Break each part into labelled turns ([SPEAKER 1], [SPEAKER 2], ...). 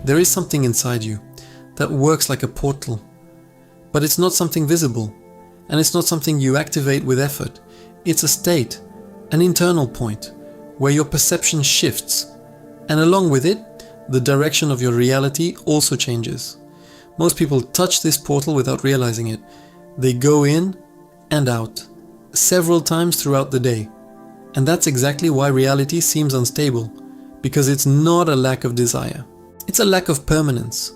[SPEAKER 1] There is something inside you that works like a portal, but it's not something visible, and it's not something you activate with effort. It's a state, an internal point, where your perception shifts, and along with it, the direction of your reality also changes. Most people touch this portal without realizing it. They go in and out, several times throughout the day. And that's exactly why reality seems unstable, because it's not a lack of desire. It's a lack of permanence.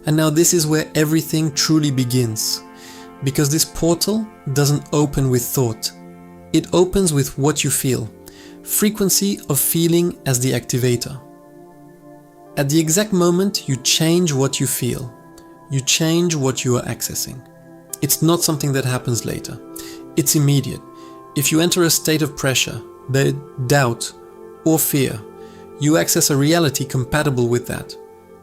[SPEAKER 1] And now this is where everything truly begins, because this portal doesn't open with thought. It opens with what you feel, frequency of feeling as the activator. At the exact moment you change what you feel, you change what you are accessing. It's not something that happens later. It's immediate. If you enter a state of pressure, doubt, or fear, you access a reality compatible with that.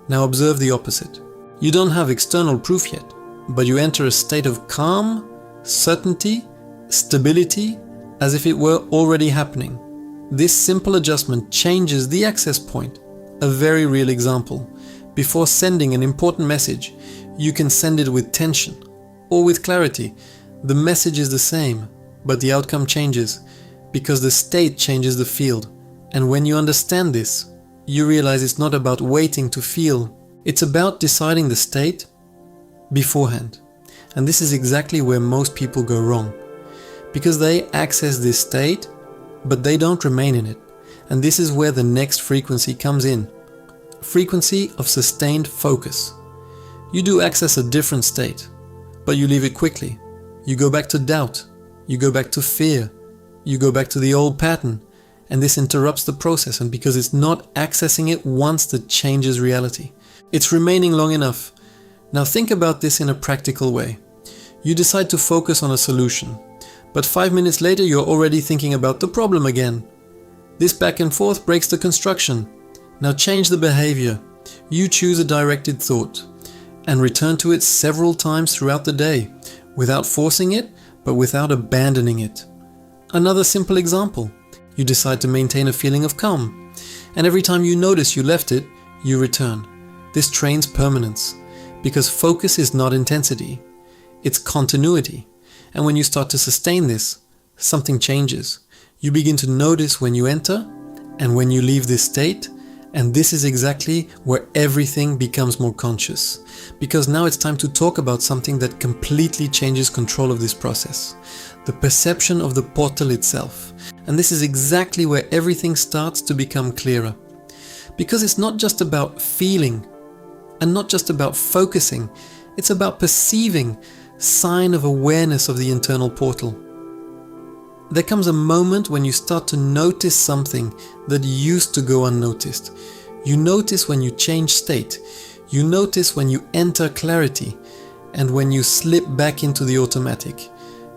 [SPEAKER 1] Now observe the opposite. You don't have external proof yet, but you enter a state of calm, certainty, stability, as if it were already happening. This simple adjustment changes the access point. A very real example. Before sending an important message, you can send it with tension or with clarity. The message is the same, but the outcome changes because the state changes the field. And when you understand this, you realize it's not about waiting to feel. It's about deciding the state beforehand. And this is exactly where most people go wrong, because they access this state, but they don't remain in it. And this is where the next frequency comes in. Frequency of sustained focus. You do access a different state, but you leave it quickly. You go back to doubt. You go back to fear. You go back to the old pattern. And this interrupts the process, and because it's not accessing it once that changes reality. It's remaining long enough. Now think about this in a practical way. You decide to focus on a solution, but 5 minutes later you're already thinking about the problem again. This back and forth breaks the construction. Now change the behavior. You choose a directed thought and return to it several times throughout the day, without forcing it, but without abandoning it. Another simple example. You decide to maintain a feeling of calm, and every time you notice you left it, you return. This trains permanence, because focus is not intensity, it's continuity. And when you start to sustain this, something changes. You begin to notice when you enter and when you leave this state, and this is exactly where everything becomes more conscious. Because now it's time to talk about something that completely changes control of this process. The perception of the portal itself. And this is exactly where everything starts to become clearer. Because it's not just about feeling and not just about focusing, it's about perceiving, sign of awareness of the internal portal. There comes a moment when you start to notice something that used to go unnoticed. You notice when you change state. You notice when you enter clarity and when you slip back into the automatic.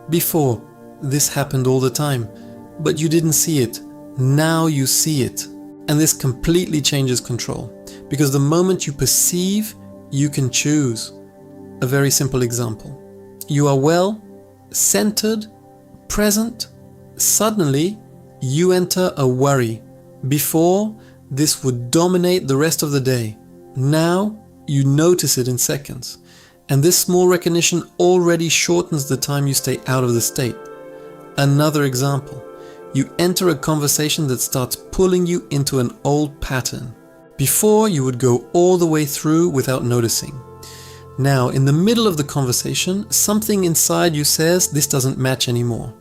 [SPEAKER 1] Before, this happened all the time, but you didn't see it. Now you see it. And this completely changes control. Because the moment you perceive, you can choose. A very simple example. You are well, centered, present. Suddenly, you enter a worry. Before, this would dominate the rest of the day. Now, you notice it in seconds. And this small recognition already shortens the time you stay out of the state. Another example. You enter a conversation that starts pulling you into an old pattern. Before, you would go all the way through without noticing. Now, in the middle of the conversation, something inside you says this doesn't match anymore.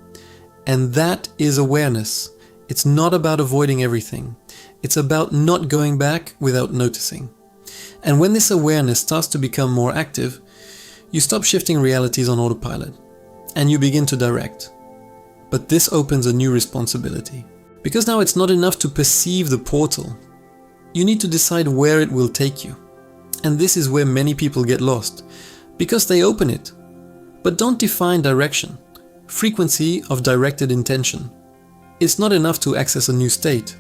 [SPEAKER 1] And that is awareness. It's not about avoiding everything. It's about not going back without noticing. And when this awareness starts to become more active, you stop shifting realities on autopilot and you begin to direct. But this opens a new responsibility. Because now it's not enough to perceive the portal. You need to decide where it will take you. And this is where many people get lost, because they open it, but don't define direction, frequency of directed intention. It's not enough to access a new state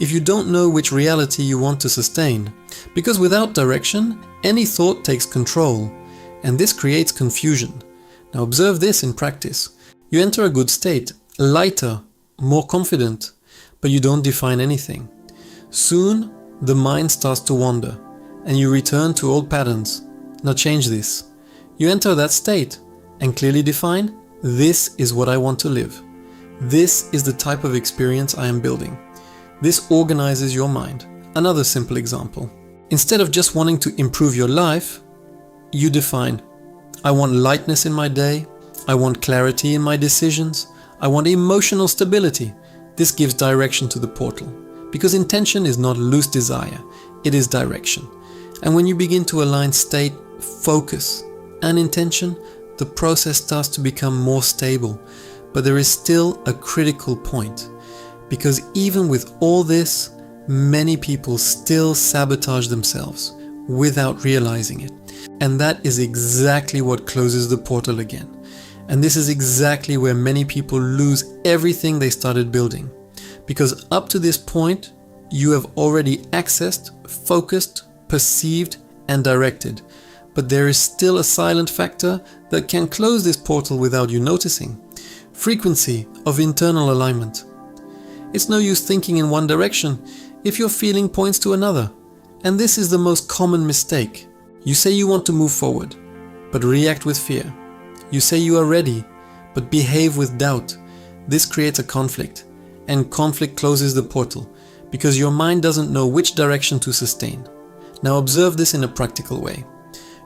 [SPEAKER 1] if you don't know which reality you want to sustain, because without direction, any thought takes control, and this creates confusion. Now observe this in practice. You enter a good state, lighter, more confident, but you don't define anything. Soon, the mind starts to wander, and you return to old patterns. Now change this. You enter that state and clearly define, this is what I want to live. This is the type of experience I am building. This organizes your mind. Another simple example. Instead of just wanting to improve your life, you define, I want lightness in my day, I want clarity in my decisions, I want emotional stability. This gives direction to the portal. Because intention is not loose desire, it is direction. And when you begin to align state, focus, and intention, the process starts to become more stable. But there is still a critical point. Because even with all this, many people still sabotage themselves without realizing it. And that is exactly what closes the portal again. And this is exactly where many people lose everything they started building. Because up to this point, you have already accessed, focused, perceived, and directed. But there is still a silent factor that can close this portal without you noticing. Frequency of internal alignment. It's no use thinking in one direction if your feeling points to another. And this is the most common mistake. You say you want to move forward, but react with fear. You say you are ready, but behave with doubt. This creates a conflict, and conflict closes the portal, because your mind doesn't know which direction to sustain. Now observe this in a practical way.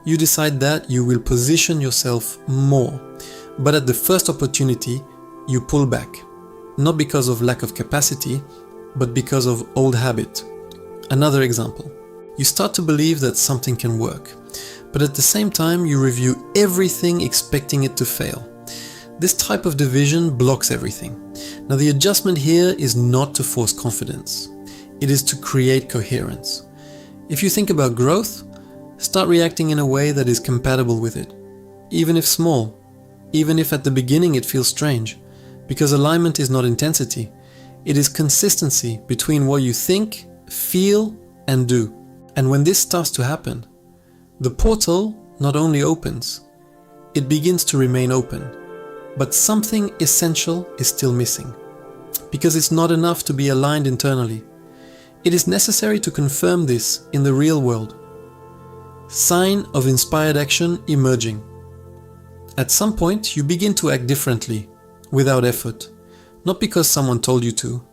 [SPEAKER 1] You decide that you will position yourself more, but at the first opportunity, you pull back. Not because of lack of capacity, but because of old habit. Another example. You start to believe that something can work, but at the same time you review everything expecting it to fail. This type of division blocks everything. Now the adjustment here is not to force confidence. It is to create coherence. If you think about growth, start reacting in a way that is compatible with it. Even if small, even if at the beginning it feels strange, because alignment is not intensity. It is consistency between what you think, feel, and do. And when this starts to happen, the portal not only opens, it begins to remain open. But something essential is still missing. Because it's not enough to be aligned internally. It is necessary to confirm this in the real world. Sign of inspired action emerging. At some point, you begin to act differently, without effort. Not because someone told you to,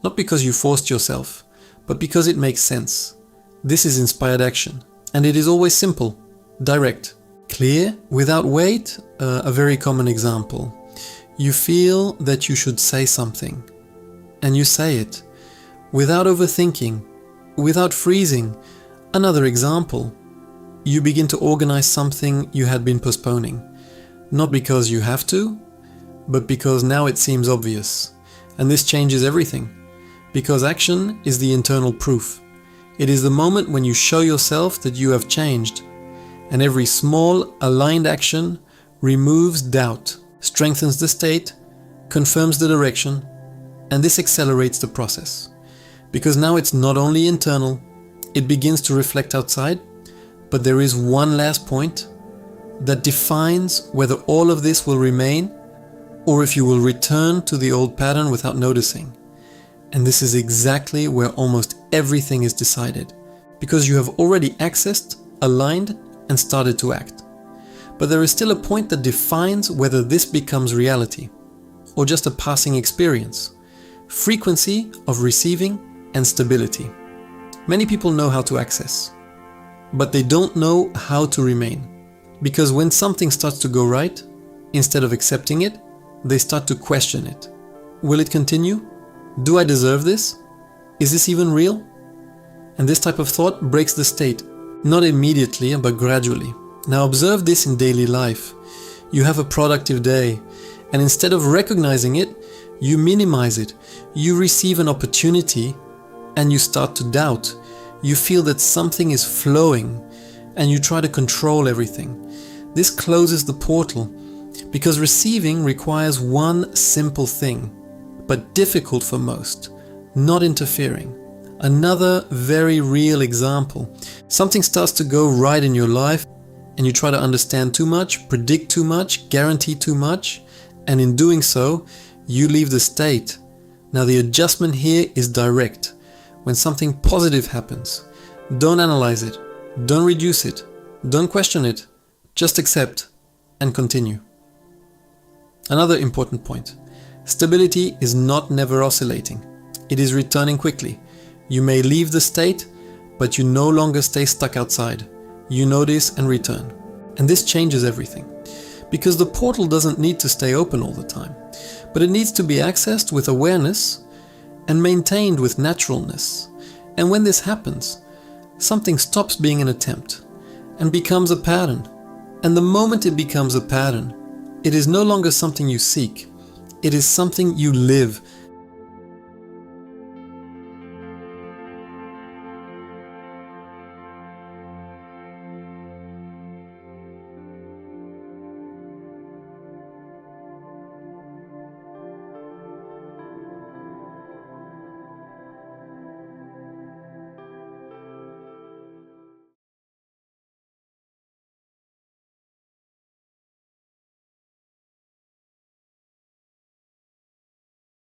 [SPEAKER 1] not because you forced yourself, but because it makes sense. This is inspired action, and it is always simple, direct, clear, without weight. A very common example. You feel that you should say something, and you say it, without overthinking, without freezing. Another example. You begin to organize something you had been postponing, not because you have to, but because now it seems obvious. And this changes everything, because action is the internal proof. It is the moment when you show yourself that you have changed, and every small, aligned action removes doubt, strengthens the state, confirms the direction, and this accelerates the process. Because now it's not only internal, it begins to reflect outside, but there is one last point that defines whether all of this will remain or if you will return to the old pattern without noticing. And this is exactly where almost everything is decided, because you have already accessed, aligned, and started to act. But there is still a point that defines whether this becomes reality, or just a passing experience. Frequency of receiving and stability. Many people know how to access, but they don't know how to remain. Because when something starts to go right, instead of accepting it, they start to question it. Will it continue? Do I deserve this? Is this even real? And this type of thought breaks the state, not immediately, but gradually. Now observe this in daily life. You have a productive day, and instead of recognizing it, you minimize it. You receive an opportunity, and you start to doubt. You feel that something is flowing, and you try to control everything. This closes the portal, because receiving requires one simple thing, but difficult for most, not interfering. Another very real example. Something starts to go right in your life, and you try to understand too much, predict too much, guarantee too much, and in doing so, you leave the state. Now the adjustment here is direct. When something positive happens, don't analyze it, Don't reduce it. Don't question it. Just accept and continue. Another important point. Stability is not never oscillating. It is returning quickly. You may leave the state, but you no longer stay stuck outside. You notice and return. And this changes everything. Because the portal doesn't need to stay open all the time, but it needs to be accessed with awareness and maintained with naturalness. And when this happens, something stops being an attempt and becomes a pattern. And the moment it becomes a pattern, it is no longer something you seek. It is something you live